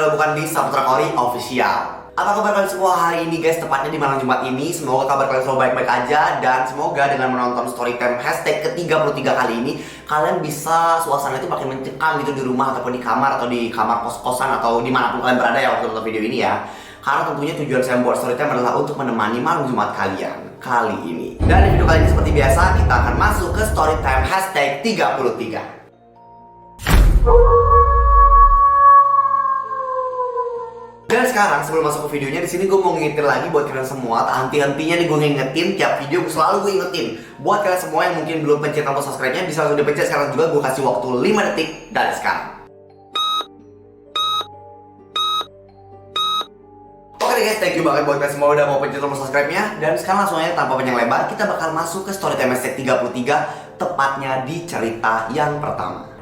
kalau bukan di Saputra Kori Official. Apa kabar kalian semua hari ini guys, tepatnya di malam Jumat ini. Semoga kabar kalian selalu baik-baik aja. Dan semoga dengan menonton Storytime hashtag ke-33 kali ini, kalian bisa suasana itu makin mencekam gitu di rumah ataupun di kamar atau di kamar kos-kosan atau dimanapun kalian berada ya waktu nonton video ini ya. Karena tentunya tujuan saya membuat Storytime adalah untuk menemani malam Jumat kalian kali ini. Dan di video kali ini seperti biasa kita akan masuk ke Storytime hashtag 33. Dan sekarang sebelum masuk ke videonya, di sini gue mau ngingetin lagi buat kalian semua. Tak henti-hentinya nih gue ngingetin, tiap video gue selalu gue ingetin. Buat kalian semua yang mungkin belum pencet tombol subscribe-nya, bisa langsung dipencet sekarang juga. Gue kasih waktu 5 detik dari sekarang. Oke guys, thank you banget buat kalian semua udah mau pencet tombol subscribe-nya. Dan sekarang langsung aja tanpa panjang lebar, kita bakal masuk ke Storytime hashtag 33, tepatnya di cerita yang pertama.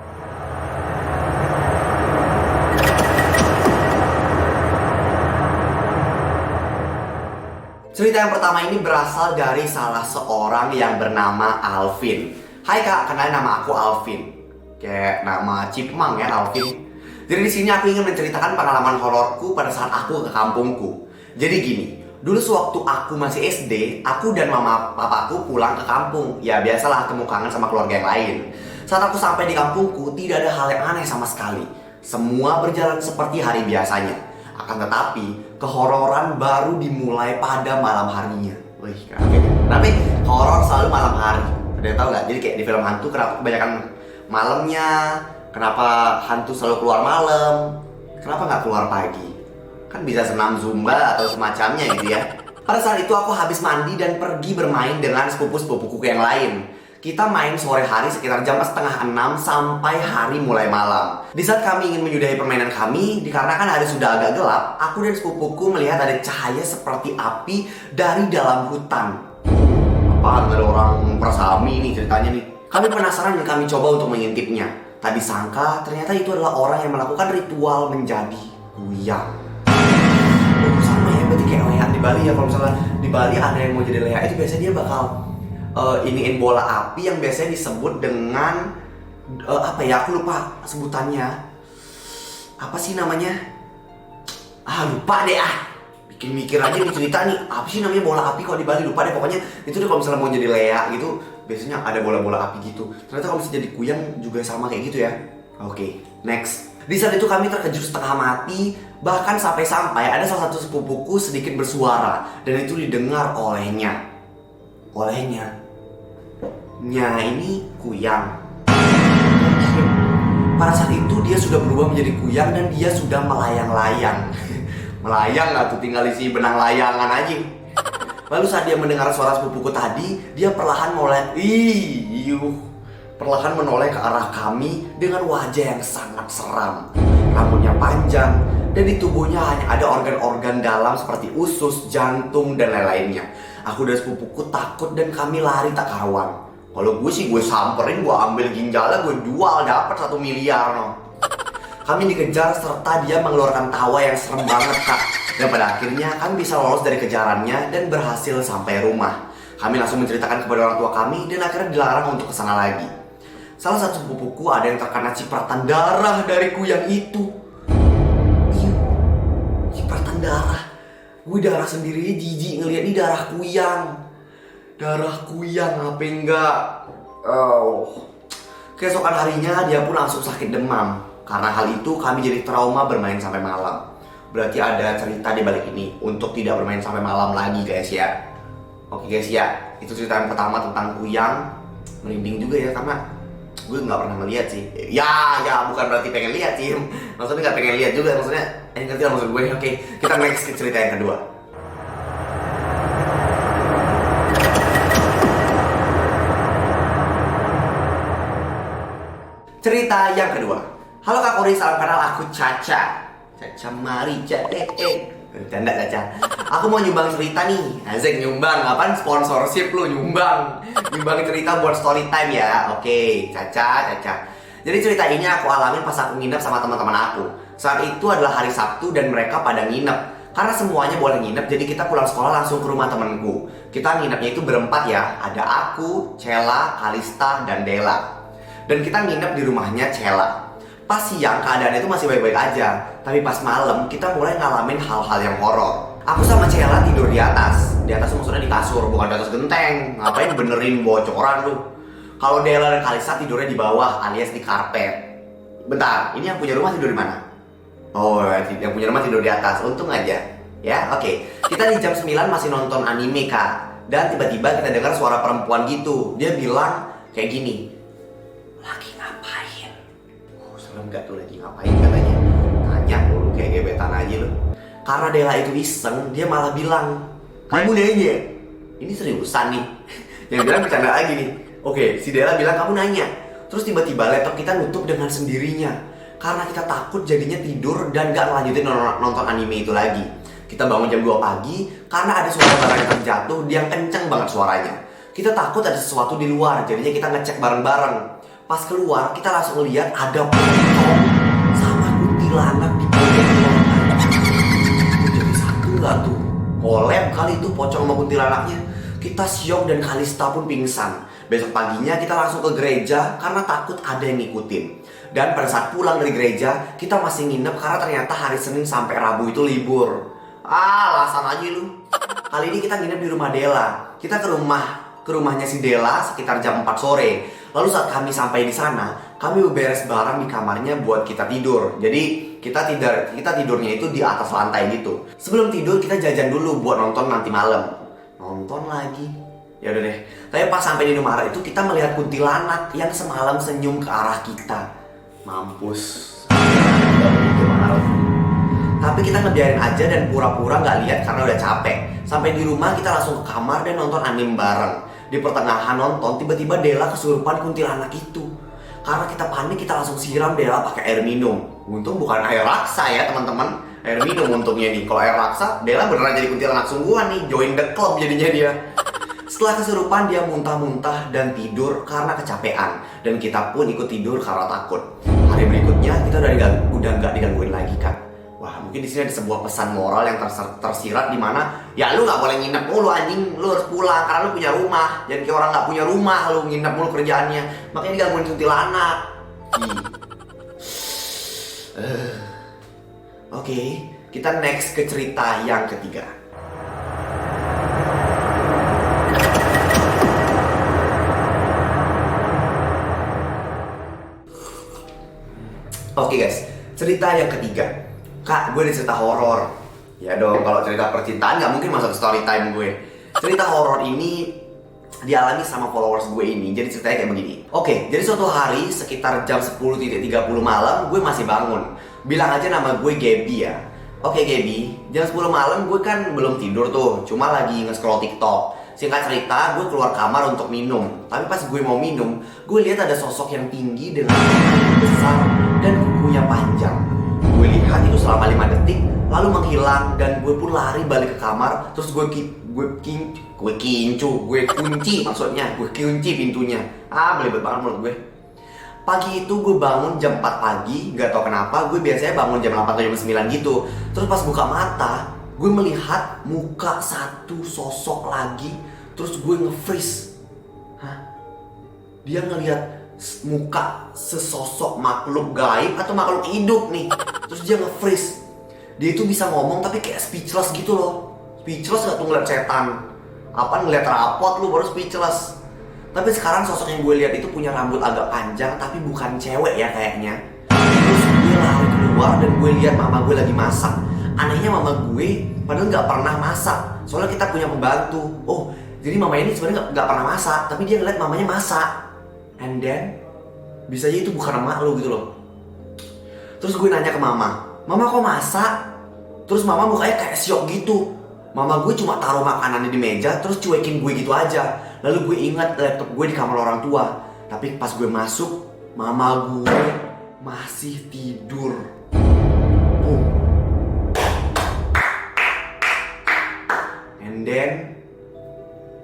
Cerita yang pertama ini berasal dari salah seorang yang bernama Alvin. Hai kak, kenalin nama aku Alvin. Kayak nama Cipmang ya, Alvin. Jadi di sini aku ingin menceritakan pengalaman hororku pada saat aku ke kampungku. Jadi gini, dulu sewaktu aku masih SD, aku dan mama papaku pulang ke kampung. Ya biasalah, temu kangen sama keluarga yang lain. Saat aku sampai di kampungku, tidak ada hal yang aneh sama sekali. Semua berjalan seperti hari biasanya. Akan tetapi, kehororan baru dimulai pada malam harinya. Wih, kenapa horor selalu malam hari? Ada yang tahu nggak? Jadi kayak di film hantu, kenapa kebanyakan malamnya? Kenapa hantu selalu keluar malam? Kenapa nggak keluar pagi? Kan bisa senam zumba atau semacamnya gitu ya. Pada saat itu aku habis mandi dan pergi bermain dengan sepupu-sepupuku yang lain. Kita main sore hari sekitar jam 5:30 sampai hari mulai malam. Di saat kami ingin menyudahi permainan kami, dikarenakan hari sudah agak gelap, aku dan sepupuku melihat ada cahaya seperti api dari dalam hutan. Apaan, ada orang persami nih ceritanya nih. Kami penasaran dan kami coba untuk mengintipnya. Tadi sangka ternyata itu adalah orang yang melakukan ritual menjadi kuyang. Sama ya, berarti kayak leak di Bali ya. Kalau misalnya di Bali ada yang mau jadi leak, itu biasanya dia bakal iniin bola api yang biasanya disebut dengan apa ya, aku lupa sebutannya. Apa sih namanya? Lupa deh Bikin mikir aja nih cerita nih. Apa sih namanya bola api kok di Bali? Lupa deh pokoknya. Itu deh kalau misalnya mau jadi leak gitu, biasanya ada bola-bola api gitu. Ternyata kalau misalnya jadi kuyang juga sama kayak gitu ya. Oke, next. Di saat itu kami terkejut setengah mati. Bahkan sampai-sampai ada salah satu sepupuku sedikit bersuara. Dan itu didengar olehnya. Ini kuyang. Pada saat itu dia sudah berubah menjadi kuyang dan dia sudah melayang-layang. Melayang nggak tuh, tinggal isi benang layangan aja. Lalu saat dia mendengar suara sepupuku tadi, dia perlahan menoleh ke arah kami dengan wajah yang sangat seram. Rambutnya panjang dan di tubuhnya hanya ada organ-organ dalam seperti usus, jantung dan lain-lainnya. Aku dan sepupuku takut dan kami lari tak karuan. Kalau gue sih gue samperin, gue ambil ginjalnya, gue jual, dapat 1 miliar no. Kami dikejar serta dia mengeluarkan tawa yang serem banget kak. Dan pada akhirnya kami bisa lolos dari kejarannya dan berhasil sampai rumah. Kami langsung menceritakan kepada orang tua kami dan akhirnya dilarang untuk kesana lagi. Salah satu sepupuku ada yang terkena cipratan darah dari kuyang itu. Cipratan darah. Gue darah sendiri jijik ngeliat ini darah kuyang. Darah kuyang apa enggak? Keesokan harinya dia pun langsung sakit demam. Karena hal itu kami jadi trauma bermain sampai malam. Berarti ada cerita di balik ini untuk tidak bermain sampai malam lagi guys ya. Oke guys ya, itu cerita yang pertama tentang kuyang. Merinding juga ya karena gue nggak pernah melihat sih. Ya bukan berarti pengen lihat sih. Maksudnya nggak pengen lihat juga, maksudnya ngerti lah maksud gue. Oke, kita next ke cerita yang kedua. Cerita yang kedua. Halo Kak Kori, salam kenal, aku Caca Marica. Canda Caca. Aku mau nyumbang cerita nih. Azek nyumbang, apaan sponsorship lu nyumbang cerita buat Storytime ya. Oke, Caca. Jadi cerita ini aku alamin pas aku nginep sama teman-teman aku. Saat itu adalah hari Sabtu dan mereka pada nginep. Karena semuanya boleh nginep, jadi kita pulang sekolah langsung ke rumah temenku. Kita nginepnya itu berempat ya. Ada aku, Cela, Kalista, dan Dela. Dan kita nginep di rumahnya Cela. Pas siang keadaannya itu masih baik-baik aja, tapi pas malam kita mulai ngalamin hal-hal yang horor. Aku sama Cella tidur di atas maksudnya di kasur, bukan di atas genteng. Ngapain benerin bocoran lu? Kalau Della dan Kalisa tidurnya di bawah alias di karpet. Bentar, ini yang punya rumah tidur di mana? Oh, yang punya rumah tidur di atas. Untung aja. Ya, oke. Kita di jam 9 masih nonton anime, Kak. Dan tiba-tiba kita dengar suara perempuan gitu. Dia bilang kayak gini. Lagi ngapain? Serem gak tuh lagi ngapain katanya? Nanya mulu kayak gebetan aja lu. Karena Della itu iseng, dia malah bilang, kamu nanya? Ini seriusan nih. Yang bilang bercanda lagi nih. Oke, si Della bilang kamu nanya. Terus tiba-tiba laptop kita nutup dengan sendirinya. Karena kita takut jadinya tidur dan gak lanjutin nonton anime itu lagi. Kita bangun jam 2 pagi karena ada suara barang yang terjatuh yang kenceng banget suaranya. Kita takut ada sesuatu di luar, jadinya kita ngecek bareng-bareng. Pas keluar, kita langsung lihat ada pocong sama kuntilanak di pojok ruangan. Jadi satu gak tuh? Collab kali itu pocong sama kuntilanaknya. Kita syok dan Kalista pun pingsan. Besok paginya kita langsung ke gereja karena takut ada yang ngikutin. Dan pada saat pulang dari gereja, kita masih nginep karena ternyata hari Senin sampai Rabu itu libur. Alasan aja lu. Kali ini kita nginep di rumah Della. Kita ke rumahnya si Della sekitar jam 4 sore. Lalu saat kami sampai di sana, kami beres barang di kamarnya buat kita tidur. Jadi kita tidurnya itu di atas lantai gitu. Sebelum tidur kita jajan dulu buat nonton nanti malam. Nonton lagi. Ya udah deh. Tapi pas sampai di Indomaret itu kita melihat kuntilanak yang semalam senyum ke arah kita. Mampus. Tapi kita ngebiarin aja dan pura-pura nggak lihat karena udah capek. Sampai di rumah kita langsung ke kamar dan nonton anime bareng. Di pertengahan nonton tiba-tiba Della kesurupan kuntilanak itu. Karena kita panik kita langsung siram Della pakai air minum. Untung bukan air raksa ya teman-teman. Air minum untungnya nih. Kalau air raksa Della beneran jadi kuntilanak sungguhan nih. Join the club jadinya dia. Setelah kesurupan dia muntah-muntah dan tidur karena kecapean. Dan kita pun ikut tidur karena takut. Hari berikutnya kita udah nggak digangguin lagi kan. Wah mungkin di sini ada sebuah pesan moral yang tersirat di mana ya lu nggak boleh nginep mulu anjing, lu harus pulang karena lu punya rumah. Jangan kayak orang nggak punya rumah lu nginep mulu kerjaannya. Makanya digangguin kuntilanak. Oke, kita next ke cerita yang ketiga. Oke guys, cerita yang ketiga. Kak, gue ada cerita horor. Ya dong, kalau cerita percintaan nggak mungkin masuk story time gue. Cerita horor ini dialami sama followers gue ini. Jadi ceritanya kayak begini. Oke, jadi suatu hari sekitar jam 10.30 malam gue masih bangun. Bilang aja nama gue Gaby ya. Oke Gaby, jam 10 malam gue kan belum tidur tuh, cuma lagi nge-scroll TikTok. Singkat cerita, gue keluar kamar untuk minum. Tapi pas gue mau minum, gue lihat ada sosok yang tinggi dengan besar dan kukunya panjang. Gue lihat itu selama 5 detik, lalu menghilang dan gue pun lari balik ke kamar. Terus gue kunci pintunya. Belibet banget menurut gue. Pagi itu gue bangun jam 4 pagi, gak tau kenapa gue biasanya bangun jam 8 atau jam 9 gitu. Terus pas buka mata, gue melihat muka satu sosok lagi. Terus gue nge-freeze. Dia ngelihat muka sesosok makhluk gaib atau makhluk hidup nih. Terus dia nge-freeze. Dia itu bisa ngomong tapi kayak speechless gitu loh. Speechless gak tuh ngeliat setan. Ngeliat rapot lu baru speechless. Tapi sekarang sosok yang gue lihat itu punya rambut agak panjang tapi bukan cewek ya kayaknya. Terus gue lari keluar dan gue lihat mama gue lagi masak. Anehnya mama gue padahal gak pernah masak. Soalnya kita punya pembantu. Oh, jadi mama ini sebenarnya gak pernah masak, tapi dia ngeliat mamanya masak. And then bisa aja itu bukan emak lu gitu loh. Terus gue nanya ke mama kok masak? Terus mama mukanya kayak syok gitu. Mama gue cuma taruh makanannya di meja terus cuekin gue gitu aja. Lalu gue ingat laptop gue di kamar orang tua. Tapi pas gue masuk, mama gue masih tidur. And then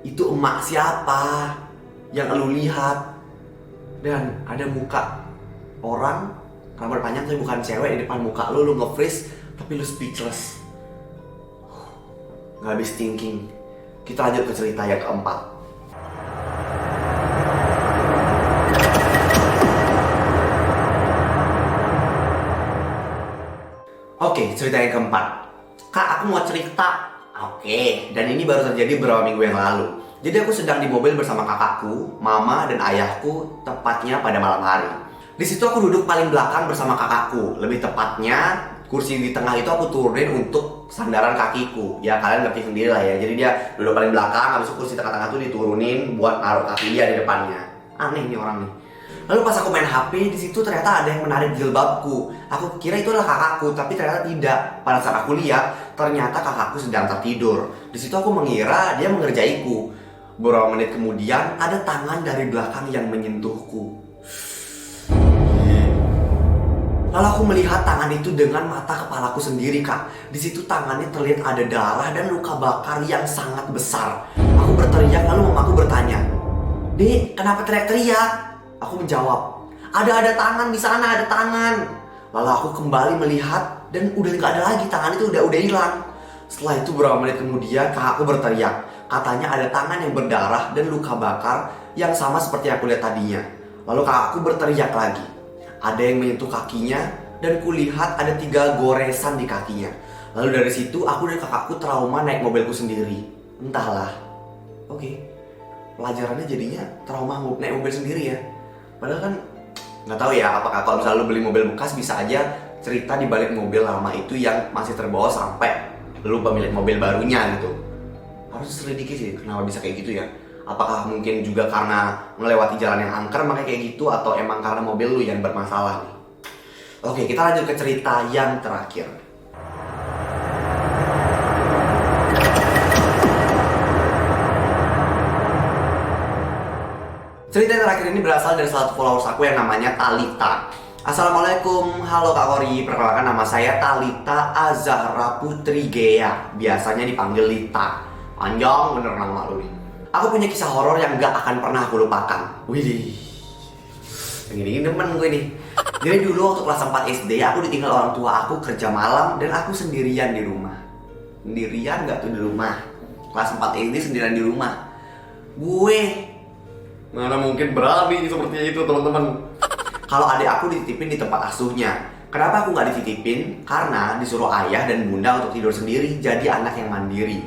itu emak siapa yang lu lihat? Dan ada muka orang rambut panjang tapi bukan cewek di depan muka lu nge-freeze tapi lu speechless. Gak habis thinking. Kita lanjut ke cerita yang keempat. Oke, cerita yang keempat. Kak, aku mau cerita. Oke, dan ini baru terjadi beberapa minggu yang lalu. Jadi aku sedang di mobil bersama kakakku, mama, dan ayahku, tepatnya pada malam hari. Di situ aku duduk paling belakang bersama kakakku. Lebih tepatnya, kursi di tengah itu aku turunin untuk sandaran kakiku. Ya kalian ngerti sendiri lah ya. Jadi dia duduk paling belakang, habis itu kursi tengah-tengah tuh diturunin buat naruh kaki dia di depannya. Aneh nih orang nih. Lalu pas aku main HP, di situ ternyata ada yang menarik jilbabku. Aku kira itu adalah kakakku, tapi ternyata tidak. Pada saat aku lihat, ternyata kakakku sedang tertidur. Di situ aku mengira dia mengerjaiku. Beberapa menit kemudian, ada tangan dari belakang yang menyentuhku. Lalu aku melihat tangan itu dengan mata kepalaku sendiri, Kak. Di situ tangannya terlihat ada darah dan luka bakar yang sangat besar. Aku berteriak, lalu mamaku bertanya, "Dek, kenapa teriak-teriak?" Aku menjawab, ada tangan di sana, ada tangan. Lalu aku kembali melihat dan udah nggak ada lagi, tangan itu udah hilang. Setelah itu beberapa menit kemudian kakakku berteriak, katanya ada tangan yang berdarah dan luka bakar yang sama seperti yang aku lihat tadinya. Lalu kakakku berteriak lagi, ada yang menyentuh kakinya dan kulihat ada 3 goresan di kakinya. Lalu dari situ aku dan kakakku trauma naik mobilku sendiri. Entahlah. Oke. Pelajarannya jadinya trauma naik mobil sendiri ya. Padahal kan nggak tahu ya, apakah kalau misalnya lu beli mobil bekas bisa aja cerita di balik mobil lama itu yang masih terbawa sampai lu pemilik mobil barunya gitu. Harus selidiki sih kenapa bisa kayak gitu ya. Apakah mungkin juga karena melewati jalan yang angker makanya kayak gitu, atau emang karena mobil lu yang bermasalah nih. Oke, kita lanjut ke cerita yang terakhir. Cerita yang terakhir ini berasal dari salah satu followers aku yang namanya Talita. Assalamualaikum, halo Kak Kori, perkenalkan nama saya Talita Azahra Putri Gea. Biasanya dipanggil Lita. Panjang bener nama lu nih. Aku punya kisah horor yang gak akan pernah aku lupakan. Widih, yang ini demen gue nih. Jadi dulu waktu kelas 4 SD aku ditinggal orang tua aku kerja malam dan aku sendirian di rumah. Sendirian gak tuh di rumah? Kelas 4 SD sendirian di rumah. Gue mana mungkin berani seperti itu teman-teman. Kalau adik aku dititipin di tempat asuhnya. Kenapa aku nggak dititipin? Karena disuruh ayah dan bunda untuk tidur sendiri, jadi anak yang mandiri.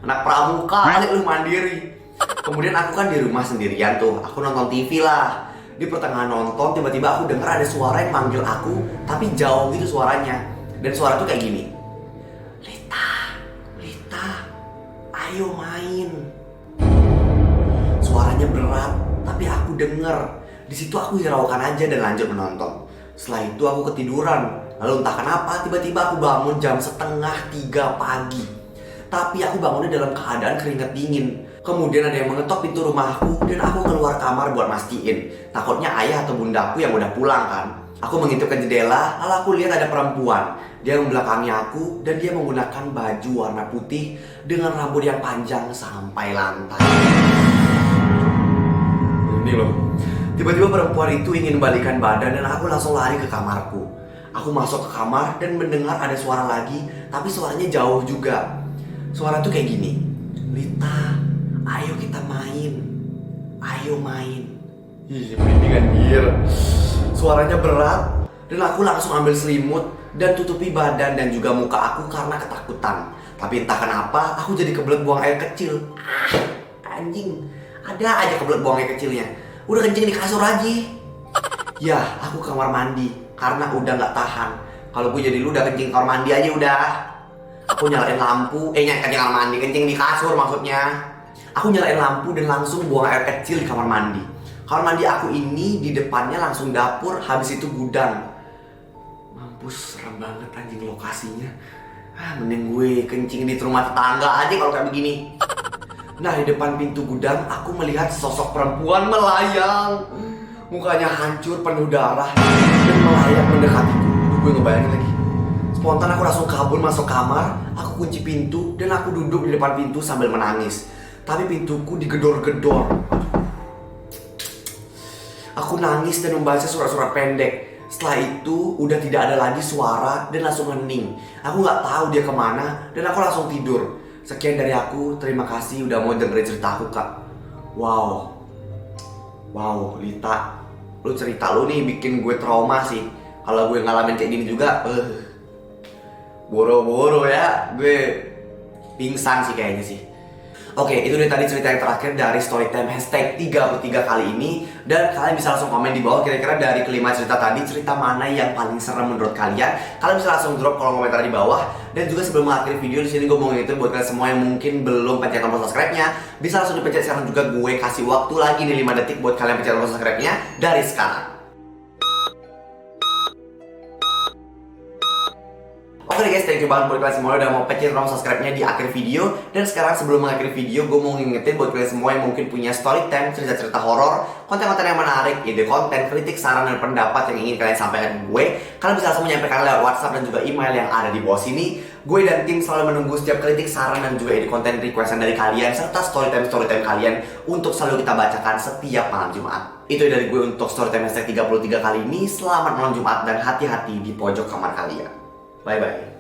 Anak pramuka kali lu mandiri. Kemudian aku kan di rumah sendirian tuh, aku nonton TV lah. Di pertengahan nonton tiba-tiba aku dengar ada suara yang manggil aku, tapi jauh gitu suaranya. Dan suara tuh kayak gini, Lita, Lita, ayo main. Suaranya berat, tapi aku denger. Di situ aku hiraukan aja dan lanjut menonton. Setelah itu aku ketiduran. Lalu entah kenapa tiba-tiba aku bangun jam 2:30 pagi. Tapi aku bangunnya dalam keadaan keringat dingin. Kemudian ada yang mengetok pintu rumahku dan aku keluar kamar buat mastiin. Takutnya ayah atau bundaku yang udah pulang kan. Aku mengintip ke jendela, lalu aku lihat ada perempuan. Dia membelakangi aku dan dia menggunakan baju warna putih dengan rambut yang panjang sampai lantai. Ini loh. Tiba-tiba perempuan itu ingin membalikan badan dan aku langsung lari ke kamarku. Aku masuk ke kamar dan mendengar ada suara lagi, tapi suaranya jauh juga. Suara tuh kayak gini, Lita, ayo kita main. Ayo main. Ih, merinding anjir. Suaranya berat dan aku langsung ambil selimut dan tutupi badan dan juga muka aku karena ketakutan. Tapi entah kenapa aku jadi kebelet buang air kecil. Anjing. Ada aja kebelet buang air kecilnya. Udah kencing di kasur aja. Ya, aku ke kamar mandi karena udah gak tahan. Kalau gue jadi lu udah kencing kamar mandi aja udah. Aku nyalain lampu, kencing kamar mandi, kencing di kasur maksudnya. Aku nyalain lampu dan langsung buang air kecil di kamar mandi. Kamar mandi aku ini di depannya langsung dapur, habis itu gudang. Mampus, serem banget anjing lokasinya. Mending gue kencing di rumah tetangga aja kalau kayak begini. Nah, di depan pintu gudang aku melihat sosok perempuan melayang. Mukanya hancur penuh darah dan melayang mendekatiku. Gue ngebayangin lagi. Spontan aku langsung kabur masuk kamar. Aku kunci pintu dan aku duduk di depan pintu sambil menangis. Tapi pintuku digedor-gedor. Aku nangis dan membaca surat-surat pendek. Setelah itu udah tidak ada lagi suara dan langsung hening. Aku gak tahu dia kemana dan aku langsung tidur. Sekian dari aku, terima kasih udah mau dengerin cerita aku, Kak. Wow, Lita, lu cerita lu nih bikin gue trauma sih. Kalau gue ngalamin kayak gini juga, Boro-boro ya, gue pingsan sih kayaknya sih. Oke, itu dia tadi cerita yang terakhir dari Storytime hashtag 33 kali ini. Dan kalian bisa langsung komen di bawah kira-kira dari kelima cerita tadi, cerita mana yang paling serem menurut kalian. Kalian bisa langsung drop kolom komentar di bawah. Dan juga sebelum mengakhiri video di sini gue mau ngingetin buat kalian semua yang mungkin belum pencet tombol subscribe-nya, bisa langsung dipencet sekarang juga. Gue kasih waktu lagi nih 5 detik buat kalian pencet tombol subscribe-nya dari sekarang. Oke guys, thank you banget buat kalian semua udah mau pencet tombol subscribe-nya di akhir video. Dan sekarang sebelum mengakhiri video, gue mau ngingetin buat kalian semua yang mungkin punya story time, cerita-cerita horor, konten-konten yang menarik, ide konten, kritik, saran, dan pendapat yang ingin kalian sampaikan ke gue, kalian bisa langsung menyampaikan lewat WhatsApp dan juga email yang ada di bawah sini. Gue dan tim selalu menunggu setiap kritik, saran, dan juga ide konten requestan dari kalian, serta storytime kalian untuk selalu kita bacakan setiap malam Jumat. Itu dari gue untuk storytime hashtag 33 kali ini. Selamat malam Jumat dan hati-hati di pojok kamar kalian. Bye-bye.